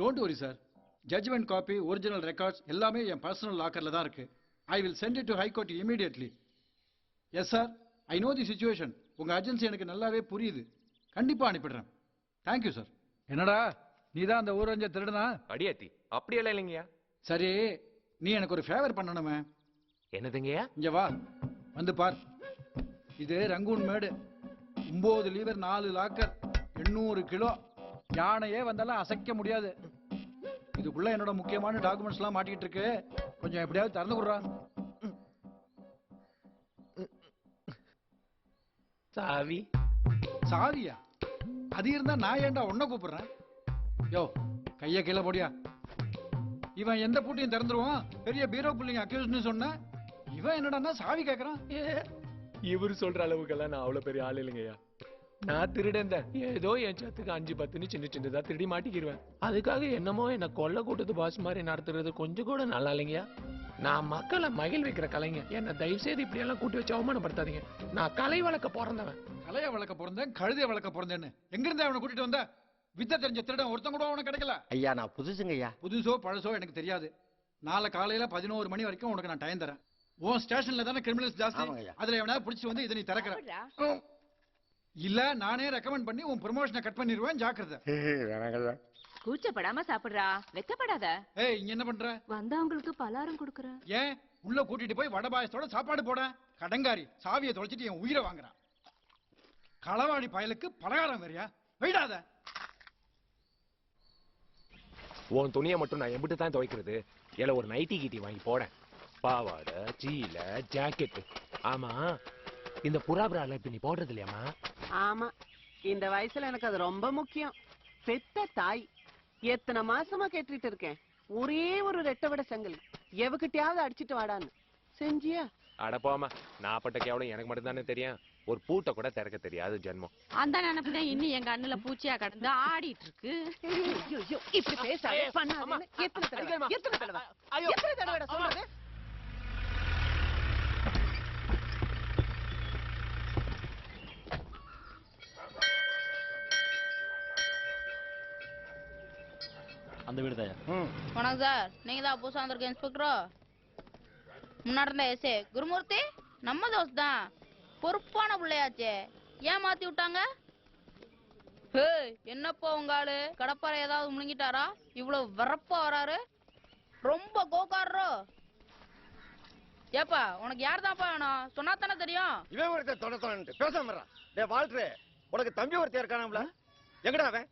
Don't worry sir. Judgement copy, original records எல்லாமே என் personal லாக்கர்ல தான் இருக்கு. I will send it to high court immediately. Yes sir, I know the situation. உங்க urgency எனக்கு நல்லாவே புரியுது. கண்டிப்பா அனுப்பிடுறேன். Thank you sir. என்னடா நீதான் அந்த ஊரஞ்ச திருடுனா? அடியாத்தி அப்படியெல்லாம் இல்லைங்கய்யா. சரி, நீ எனக்கு ஒரு ஃபேவர் பண்ணணுமே. என்னதுங்கய்யா? இங்க வா, வந்து பார். இது ரங்கூன் மேடு. 9 லீவர், 4 லாக்கர், 800 கிலோ. யானையே வந்தாலும் அசைக்க முடியாது. இதுக்குள்ள என்னோட முக்கியமான டாக்குமெண்ட்ஸ் எல்லாம் மாட்டிக்கிட்டு இருக்கு. கொஞ்சம் எப்படியாவது திறந்து விடுறா. சாவி? சாவியா? அது இருந்தா நான் ஏன்டா உன்னை கூப்பிடுறேன்? யோ, கைய கீழே போடியா. இவன் எந்த பூட்டையும் திறந்துருவான். பெரிய பீரோ புள்ளிங்க அக்யூஸ்ட்னு சொன்ன இவன் என்னடா சாவி கேட்கறான். இவரு சொல்ற அளவுக்கெல்லாம் நான் அவ்வளவு பெரிய ஆள் இல்லைங்கய்யா. நான் திருடன் தான். ஏதோ என் சத்துக்கு 5-10 சின்ன சின்னதா திருடி மாட்டிக்கிடுவேன். அதுக்காக என்னமோ என்ன கொல்ல கூட்டத்து பாஸ் மாதிரி நடத்துறது கொஞ்சம் கூட நல்லா இல்லைங்கய்யா. நான் மக்களை மகிழ் வைக்கிற கலைஞர். என்ன தயவு செய்து இப்படி எல்லாம் கூட்டி வச்சு அவமானப்படுத்தாதீங்க. நான் கலை வளர்க்க பிறந்தவன். கலைய வளர்க்க பிறந்தேன், கழுதைய வளர்க்க பிறந்தேன்னு எங்க இருந்து அவனை கூட்டிட்டு வந்த? வித்த தெரிஞ்ச திருடன் ஒருத்தன் கூட அவனுக்கு கிடைக்கல. ஐயா நான் புதுசுங்க ஐயா. புதுசோ பழசோ எனக்கு தெரியாது. நாளை காலையில 11 மணி வரைக்கும் உனக்கு நான் டைம் தரேன். உன் ஸ்டேஷன்ல தானே கிரிமினல்ஸ் ஜாஸ்தி. அதுல எவனா பிடிச்சி வந்து இதை நீ திறக்கிற இல்ல நானே ரெக்கமெண்ட் பண்ணி உன் ப்ரமோஷனை கட் பண்ணிடுவேன். ஜாக்கிரதை. கூச்சப்படாம சாப்பிடுறா, வெக்கப்படாத. ஏய், இங்க என்ன பண்ற? வந்தவங்களுக்கு பலாரம் கொடுக்கறேன். ஏன் உள்ள கூட்டிட்டு போய் வடை பாயசத்தோட சாப்பாடு போட? கடங்காரி சாவியை தொலைச்சிட்டு என் உயிரை வாங்குறான். களவாடி பயலுக்கு பலகாரம் வேறியா? வெயிடாத. உன் துணியை மட்டும் நான் எம்பிட்டு தான் துவைக்கிறது. இல்ல ஒரு நைட்டி கீட்டி வாங்கி போட. பாவாடை, சீல, ஜாக்கெட். ஆமா, இந்த புறாபுரால இப்ப நீ போடுறது இல்லையாமா? ஆமா, இந்த வயசுல எனக்கு அது ரொம்ப முக்கியம். பெத்த தாய் எத்தனை மாசமா கேட்டுட்டு இருக்கேன். ஒரே ஒரு ரெட்டை விட செங்கல் எவகிட்டயாவது அடிச்சிட்டு வாடான்னு. செஞ்சியா? அட போமா, நான் பட்ட கேவலம் எனக்கு மட்டும் தானே தெரியும். ஒரு பூட்டை கூட திறக்க தெரியாது ஜென்மம். அந்த நினைப்புதான் இன்னும் எங்க அண்ணுல பூச்சியா கடந்து ஆடிட்டு இருக்கு. இப்படி பேசாதே. எத்தனை தடவை சொல்றது? அந்த வீடு தான். வணக்கம் சார், நீங்க தான் புதுசா வந்திருக்க இன்ஸ்பெக்டரோ? முன்னாடி இருந்த எஸ்ஏ குருமூர்த்தி நம்ம தோஸ்த் தான். பொறுப்பான பிள்ளையாச்சே, ஏன் மாத்தி விட்டாங்க? என்னப்பா உங்க ஆளு கடப்பாறை ஏதாவது முழுங்கிட்டாரா? இவ்வளவு வரப்பா வராரு, ரொம்ப கோக்காரோ? ஏப்பா உனக்கு யார் தான்ப்பா வேணும்? சொன்னா தானே தெரியும். இவன் ஒருத்தர் தொடர்ந்து பேசாம வாழ்ற. உனக்கு தம்பி ஒருத்தர் இருக்கானாம்ல, எங்கடா அவன்?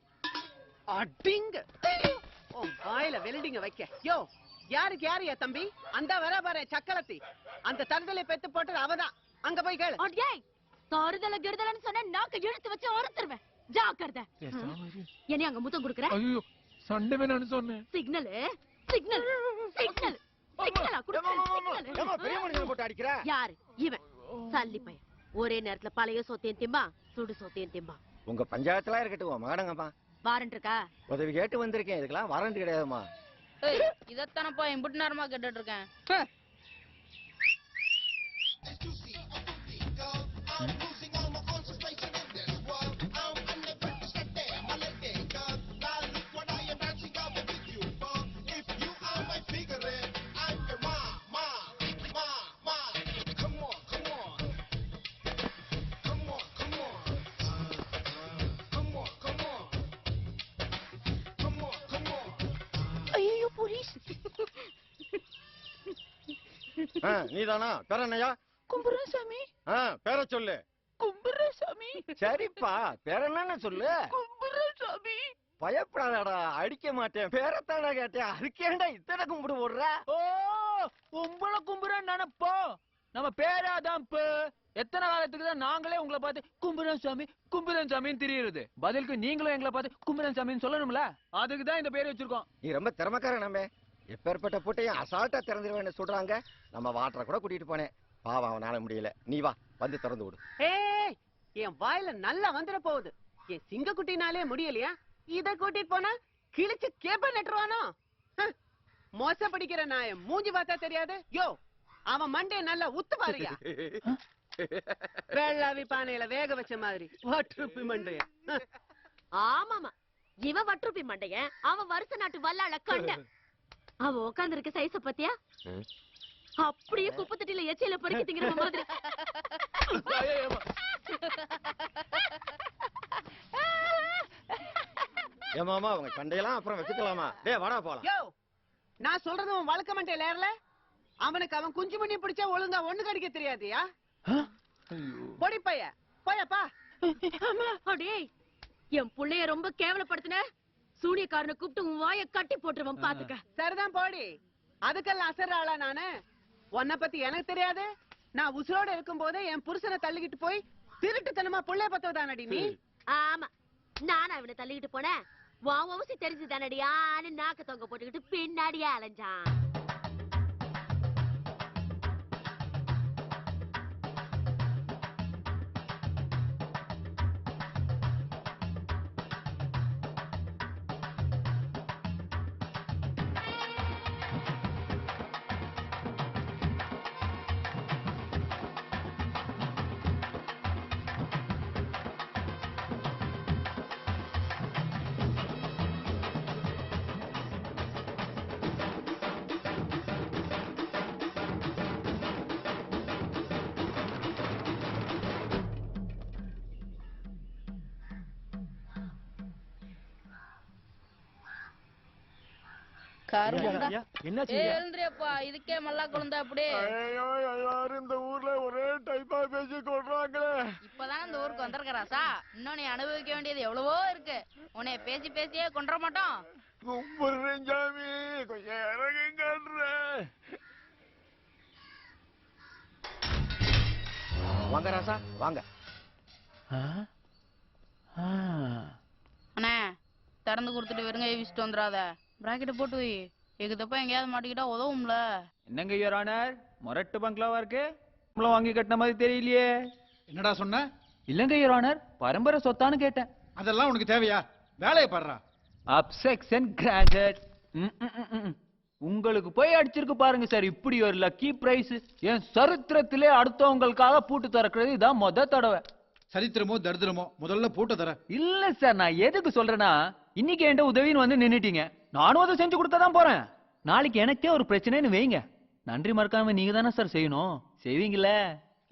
அடிங்க வாயில வெல்டிங்க வைக்க. யோ, யாருக்கு யாரு என் தம்பி? அந்த வர பாரு சக்கலத்தி, அந்த தருதலை பெத்து போட்டு அவதான். அங்க போய் கேளு. தருதல கிருதலன்னு சொன்ன நாக்கு இழுத்து வச்சு ஒருத்தருவேன். ஜாக்கிரதை. என்னை அங்க முத்தம் கொடுக்குற? ஐயோ, சண்டை வேணும்னு சொன்னேன். சிக்னல் சிக்னல் சிக்னல் சிக்னலா குடுக்குற? பெரிய மனுஷன் போட்டு அடிக்கிற யாரு இவன்? சல்லி பையன். ஒரே நேரத்துல பழைய சோத்தையும் திம்பா, சுடு சோத்தையும் திம்பா. உங்க பஞ்சாயத்துல இருக்கட்டும் மகனங்கம்மா. வாரண்ட் இருக்கா? உதவி கேட்டு வந்திருக்கேன். இதுக்கெல்லாம் வாரண்ட் கிடையாதுமா. இதத்தானப்பா இம்புட்டு நேரமா கேட்டுட்டு இருக்கேன். நீதானா? பேர என்னையா? கும்புரசாமி. பேர சொல்லு. கும்புரசாமி. சரிப்பா, பேர என்னன்னு சொல்லு. கும்புரசாமி. பயப்படாதடா, அடிக்க மாட்டேன். பேரத்தாடா கேட்டேன். அதுக்கேண்டா இத்தனை கும்பிடு போடுற? ஓ, உங்களை கும்புறன்னு நினைப்போ. நம்ம பேராதான். எத்தனை காலத்துக்கு தான் நாங்களே உங்களை பார்த்து கும்புரன் சாமின்னு தெரியுது. பதிலுக்கு நீங்களும் எங்களை பார்த்து கும்புரன் சாமின்னு சொல்லணும்ல. அதுக்கு தான் இந்த பேர் வச்சிருக்கோம். நீ ரொம்ப திறமைக்கார. நம்ம எப்பேற்பட்ட பூட்டையும் அசால்ட்டா திறந்துருவேன்னு சொல்றாங்க. நம்ம வாட்டரை கூட கூட்டிட்டு போனேன். பாவம், அவனால முடியல. நீ வா, வந்து திறந்து விடு. ஏய், என் வாயில நல்லா வந்துட போகுது. என் சிங்கக்குட்டினாலே முடியலையா? இத கூட்டிட்டு போனா கிழிச்சு கேப்ப நட்டுருவானோ? மோச படிக்கிற நாய மூஞ்சி பார்த்தா தெரியாது. யோ, அவன் மண்டைய நல்லா உத்து பாருயா. வெள்ளாவி பானையில வேக வச்ச மாதிரி மண்டைய. ஆமாமா, இவ வட்டுருப்பி மண்டையன், அவன் வருஷ நாட்டு வல்லாள கண்ண. அவன் உட்கார்ந்து இருக்க சைஸ பத்தியா? அப்படியே குப்பை தட்டில எச்சில பொறுக்கி திங்கிற மாதிரி. ஏமாமா அவங்க சண்டையெல்லாம் அப்புறம் வச்சுக்கலாமா? டேய் வாடா போலாம். யோ, நான் சொல்றது உன் வழக்க மண்டையில ஏறல. அவனுக்கு அவன் குஞ்சு மணி பிடிச்சா ஒழுங்கா ஒண்ணு கடிக்க தெரியாதியா? பொடி பைய போயப்பா. அடே, என் புள்ளைய ரொம்ப கேவலப்படுத்தின. சூனியக்காரனை கூப்பிட்டு உன் வாயை கட்டி போட்டுருவான் பாத்துக்க. சரிதான் போடி. அதுக்கெல்லாம் அசர்ற ஆளா நானு? உன்னை பத்தி எனக்கு தெரியாது. நான் உசுரோட இருக்கும் போதே என் புருஷனை தள்ளிக்கிட்டு போய் திருட்டுத்தனமா புள்ளைய பத்தவதானடி நீ? ஆமா, நானா இவனை தள்ளிக்கிட்டு போனேன். உன் அவசி தெரிஞ்சுதானடியான்னு நாக்க தொங்க போட்டுக்கிட்டு பின்னாடியே அலைஞ்சான். எழுந்திரியப்பா, இதுக்கே மல்லா குழந்தா அப்படியே. இந்த ஊர்ல ஒரே டைப்பா பேசி கொள்றாங்களே. இப்பதான் இந்த ஊருக்கு வந்திருக்கறாசா, இன்னும் நீ அனுபவிக்க வேண்டியது எவ்வளவோ இருக்கு. உன்னை பேசி பேசியே கொன்ற மாட்டோம். கும்பிடுறேன் சாமி, கொஞ்சம் இறங்குங்கன்ற. வாங்க ராசா வாங்க. அண்ணே, திறந்து கொடுத்துட்டு வெறுங்க வீசிட்டு வந்துடாத. பிராக்கெட்டை போட்டு வை. எகுதப்ப எங்கேயாவது மாட்டிக்கிட்டா உதவும்ல. என்னங்க யுவர் ஆனர், மொரட்டு பங்களாவா இருக்கு? வாங்கி கட்டின மாதிரி தெரியலையே. என்னடா சொன்ன? இல்லங்க யுவர் ஆனர், பரம்பரை சொத்தான்னு கேட்டேன். அதெல்லாம் உனக்கு தேவையா? வேலையை பாடுறா. Objection granted. உங்களுக்கு போய் அடிச்சிருக்கு பாருங்க சார் இப்படி ஒரு லக்கி பிரைஸ். என் சரித்திரத்திலே அடுத்தவங்களுக்காக பூட்டு திறக்கிறது இதான் முத தடவை. சரித்திரமோ தரித்திரமோ, முதல்ல பூட்ட தர. இல்ல சார், நான் எதுக்கு சொல்றேன்னா, இன்னைக்கு என்கிட்ட உதவின்னு வந்து நின்னுட்டீங்க. நானும் அதை செஞ்சு கொடுக்க தான் போறேன். நாளைக்கு எனக்கே ஒரு பிரச்சனைன்னு வைங்க, நன்றி மறக்காம நீங்க தானே சார் செய்யணும். செய்வீங்கள?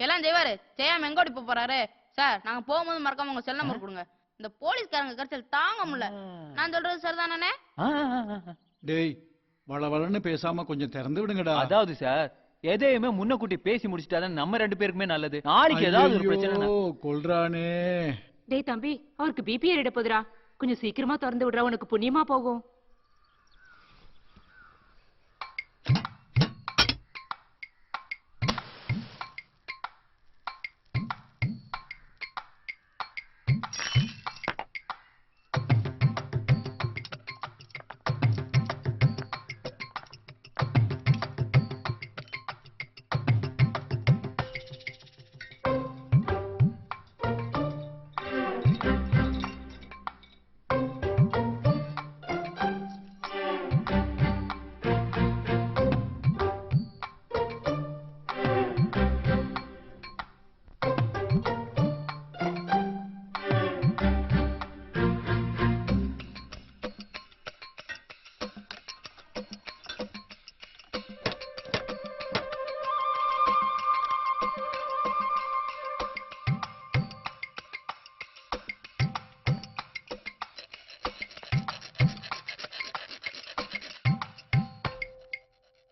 எல்லாம் செய்வாரு. செய்யாம எங்க ஓடி போறாரு சார்? நாங்க போகும்போது மறக்காம உங்க செல் நம்பர் கொடுங்க. இந்த போலீஸ்காரங்க கரைச்சல் தாங்க முடியல. நான் சொல்றது சரிதானே? டேய், வளவளன்னு பேசாம கொஞ்சம் திறந்து விடுங்கடா. அதாவது சார், எதையுமே முன்னக்கூட்டி பேசி முடிச்சிட்டாதான் நம்ம ரெண்டு பேருக்குமே நல்லது. நாளைக்கு ஏதாவது ஒரு பிரச்சனை கொல்றானே. டேய் தம்பி, அவருக்கு பிபி ஏறிட போதுடா. கொஞ்சம் சீக்கிரமா திறந்து விடுறா, உனக்கு புண்ணியமா போகும்.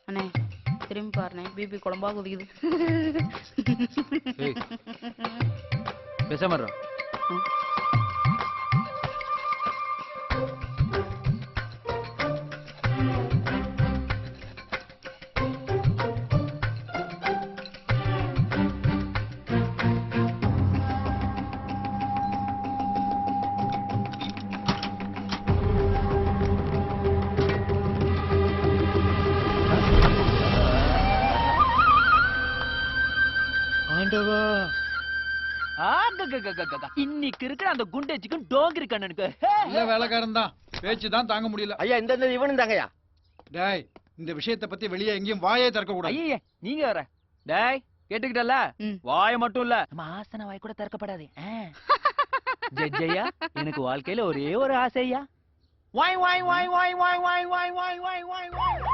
அண்ணே, திரும்பி பாருண்ணே, பிபி குழம்பா குதிக்குது. பேசாம இன்னைக்கு இருக்கிற அந்த குண்டேஜுக்கும் டோங்கிரி கண்ணனுக்கு இல்ல வேலைக்காரன் தான், பேச்சு தான் தாங்க முடியல. ஐயா இந்த இவனு தாங்கய்யா. டேய், இந்த விஷயத்தை பத்தி வெளியே எங்கேயும் வாயே திறக்க கூடாது. ஐயே, நீங்க வர. டேய், கேட்டுக்கிட்டல, வாய மட்டும் இல்ல நம்ம ஆசன வாய் கூட திறக்கப்படாது. ஜெய்யா, எனக்கு வாழ்க்கையில ஒரே ஒரு ஆசையா, வாய் வாய் வாய் வாய் வாய் வாய் வாய் வாய் வாய் வாய் வாய்